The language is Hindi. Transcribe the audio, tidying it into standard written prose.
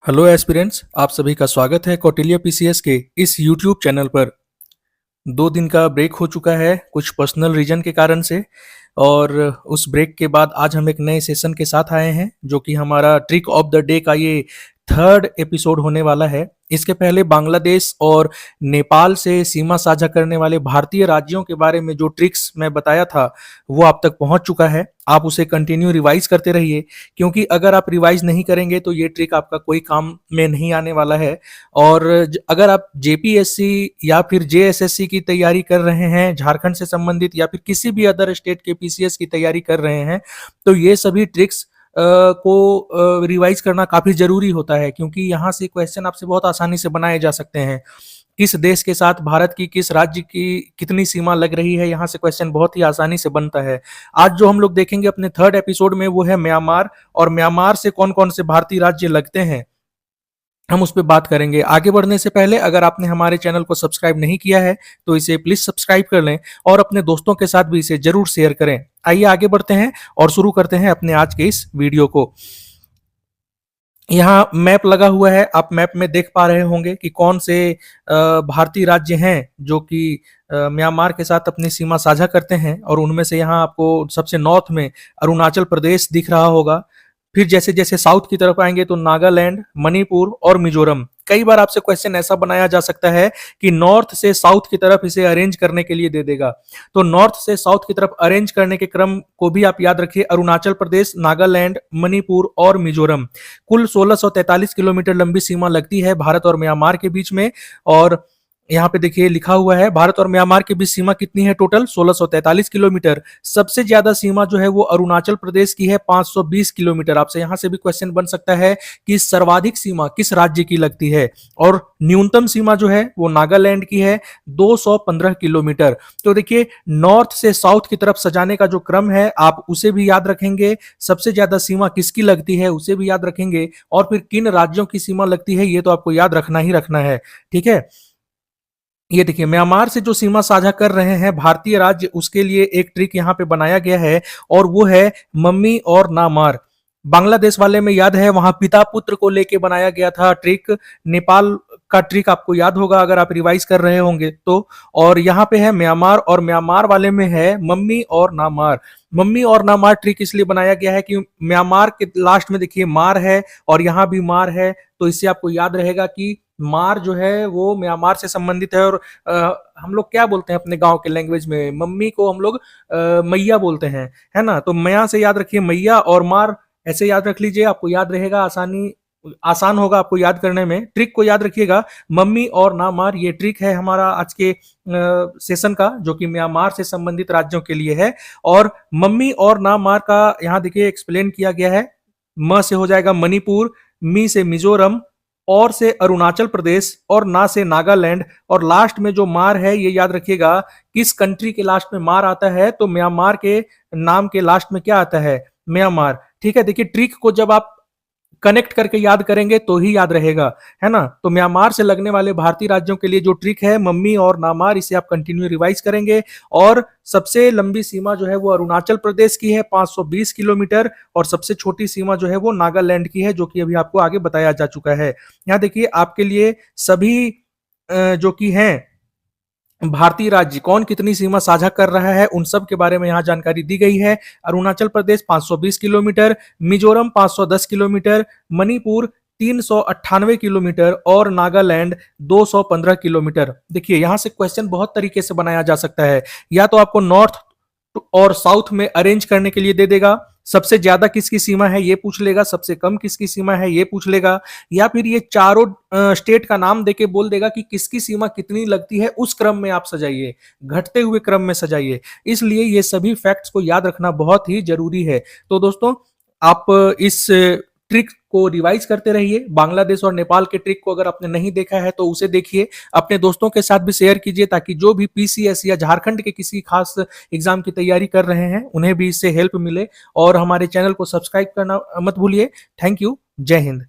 हेलो एस्पिरेंट्स, आप सभी का स्वागत है कौटिल्य पीसीएस के इस यूट्यूब चैनल पर। 2 दिन का ब्रेक हो चुका है कुछ पर्सनल रीजन के कारण से। और उस ब्रेक के बाद आज हम एक नए सेशन के साथ आए हैं जो कि हमारा ट्रिक ऑफ द डे का ये थर्ड एपिसोड होने वाला है। इसके पहले बांग्लादेश और नेपाल से सीमा साझा करने वाले भारतीय राज्यों के बारे में जो ट्रिक्स मैं बताया था वो आप तक पहुंच चुका है। आप उसे कंटिन्यू रिवाइज करते रहिए, क्योंकि अगर आप रिवाइज नहीं करेंगे तो ये ट्रिक आपका कोई काम में नहीं आने वाला है। और अगर आप जेपीएससी या फिर जेएसएससी की तैयारी कर रहे हैं झारखंड से संबंधित, या फिर किसी भी अदर स्टेट के पीसीएस की तैयारी कर रहे हैं, तो ये सभी ट्रिक्स को रिवाइज करना काफी जरूरी होता है, क्योंकि यहाँ से क्वेश्चन आपसे बहुत आसानी से बनाए जा सकते हैं। किस देश के साथ भारत की किस राज्य की कितनी सीमा लग रही है, यहाँ से क्वेश्चन बहुत ही आसानी से बनता है। आज जो हम लोग देखेंगे अपने थर्ड एपिसोड में वो है म्यांमार, और म्यांमार से कौन कौन से भारतीय राज्य लगते हैं हम उस पर बात करेंगे। आगे बढ़ने से पहले अगर आपने हमारे चैनल को सब्सक्राइब नहीं किया है तो इसे प्लीज सब्सक्राइब कर लें और अपने दोस्तों के साथ भी इसे जरूर शेयर करें। आइए आगे बढ़ते हैं और शुरू करते हैं अपने आज के इस वीडियो को। यहाँ मैप लगा हुआ है, आप मैप में देख पा रहे होंगे कि कौन से भारतीय राज्य हैं जो कि म्यांमार के साथ अपनी सीमा साझा करते हैं। और उनमें से यहाँ आपको सबसे नॉर्थ में अरुणाचल प्रदेश दिख रहा होगा। फिर जैसे जैसे साउथ की तरफ आएंगे तो नागालैंड, मणिपुर और मिजोरम। कई बार आपसे क्वेश्चन ऐसा बनाया जा सकता है कि नॉर्थ से साउथ की तरफ इसे अरेंज करने के लिए दे देगा, तो नॉर्थ से साउथ की तरफ अरेंज करने के क्रम को भी आप याद रखिए। अरुणाचल प्रदेश, नागालैंड, मणिपुर और मिजोरम। कुल 1643 किलोमीटर लंबी सीमा लगती है भारत और म्यांमार के बीच में। और यहाँ पे देखिए लिखा हुआ है भारत और म्यांमार के बीच सीमा कितनी है, टोटल 1643 किलोमीटर। सबसे ज्यादा सीमा जो है वो अरुणाचल प्रदेश की है, 520 किलोमीटर। आपसे यहाँ से भी क्वेश्चन बन सकता है कि सर्वाधिक सीमा किस राज्य की लगती है, और न्यूनतम सीमा जो है वो नागालैंड की है, 215 किलोमीटर। तो देखिए नॉर्थ से साउथ की तरफ सजाने का जो क्रम है आप उसे भी याद रखेंगे, सबसे ज्यादा सीमा किसकी लगती है उसे भी याद रखेंगे, और फिर किन राज्यों की सीमा लगती है ये तो आपको याद रखना ही रखना है। ठीक है, ये देखिए म्यांमार से जो सीमा साझा कर रहे हैं भारतीय राज्य, उसके लिए एक ट्रिक यहाँ पे बनाया गया है, और वो है मम्मी और ना मार। बांग्लादेश वाले में याद है वहां पिता पुत्र को लेके बनाया गया था ट्रिक। नेपाल का ट्रिक आपको याद होगा अगर आप रिवाइज कर रहे होंगे तो। और यहाँ पे है म्यांमार, और म्यांमार वाले में है मम्मी और ना मार। मम्मी और ना मार ट्रिक इसलिए बनाया गया है कि म्यांमार के लास्ट में देखिए मार है और यहाँ भी मार है, तो इससे आपको याद रहेगा कि मार जो है वो म्यांमार से संबंधित है। और हम लोग क्या बोलते हैं अपने गांव के लैंग्वेज में, मम्मी को हम लोग मैया बोलते हैं, है ना। तो मैया से याद रखिए मैया, और मार ऐसे याद रख लीजिए, आपको याद रहेगा, आसान होगा आपको याद करने में। ट्रिक को याद रखिएगा, मम्मी और ना मार। ये ट्रिक है हमारा आज के सेशन का, जो कि म्यांमार से संबंधित राज्यों के लिए है। और मम्मी और ना मार का यहाँ देखिए एक्सप्लेन किया गया है। म से हो जाएगा मणिपुर, मी से मिजोरम, और से अरुणाचल प्रदेश, और ना से नागालैंड, और लास्ट में जो मार है ये याद रखिएगा किस कंट्री के लास्ट में मार आता है, तो म्यांमार के नाम के लास्ट में क्या आता है, म्यांमार। ठीक है, देखिए ट्रिक को जब आप कनेक्ट करके याद करेंगे तो ही याद रहेगा, है ना। तो म्यांमार से लगने वाले भारतीय राज्यों के लिए जो ट्रिक है मम्मी और नामार, इसे आप कंटिन्यू रिवाइज करेंगे। और सबसे लंबी सीमा जो है वो अरुणाचल प्रदेश की है 520 किलोमीटर, और सबसे छोटी सीमा जो है वो नागालैंड की है, जो कि अभी आपको आगे बताया जा चुका है। यहाँ देखिए आपके लिए सभी जो कि हैं भारतीय राज्य कौन कितनी सीमा साझा कर रहा है उन सब के बारे में यहाँ जानकारी दी गई है। Arunachal Pradesh 520 kilometre, Mizoram 510 kilometre, Manipur 398 kilometre, और नागालैंड 215 किलोमीटर। देखिए यहाँ से क्वेश्चन बहुत तरीके से बनाया जा सकता है। या तो आपको नॉर्थ और साउथ में अरेंज करने के लिए दे देगा, सबसे ज्यादा किसकी सीमा है ये पूछ लेगा, सबसे कम किसकी सीमा है ये पूछ लेगा, या फिर ये चारों स्टेट का नाम देके बोल देगा कि किसकी सीमा कितनी लगती है, उस क्रम में आप सजाइए, घटते हुए क्रम में सजाइए। इसलिए ये सभी फैक्ट्स को याद रखना बहुत ही जरूरी है। तो दोस्तों आप इस ट्रिक को रिवाइज करते रहिए। बांग्लादेश और नेपाल के ट्रिक को अगर आपने नहीं देखा है तो उसे देखिए, अपने दोस्तों के साथ भी शेयर कीजिए, ताकि जो भी पीसीएस या झारखंड के किसी खास एग्जाम की तैयारी कर रहे हैं उन्हें भी इससे हेल्प मिले। और हमारे चैनल को सब्सक्राइब करना मत भूलिए। थैंक यू, जय हिंद।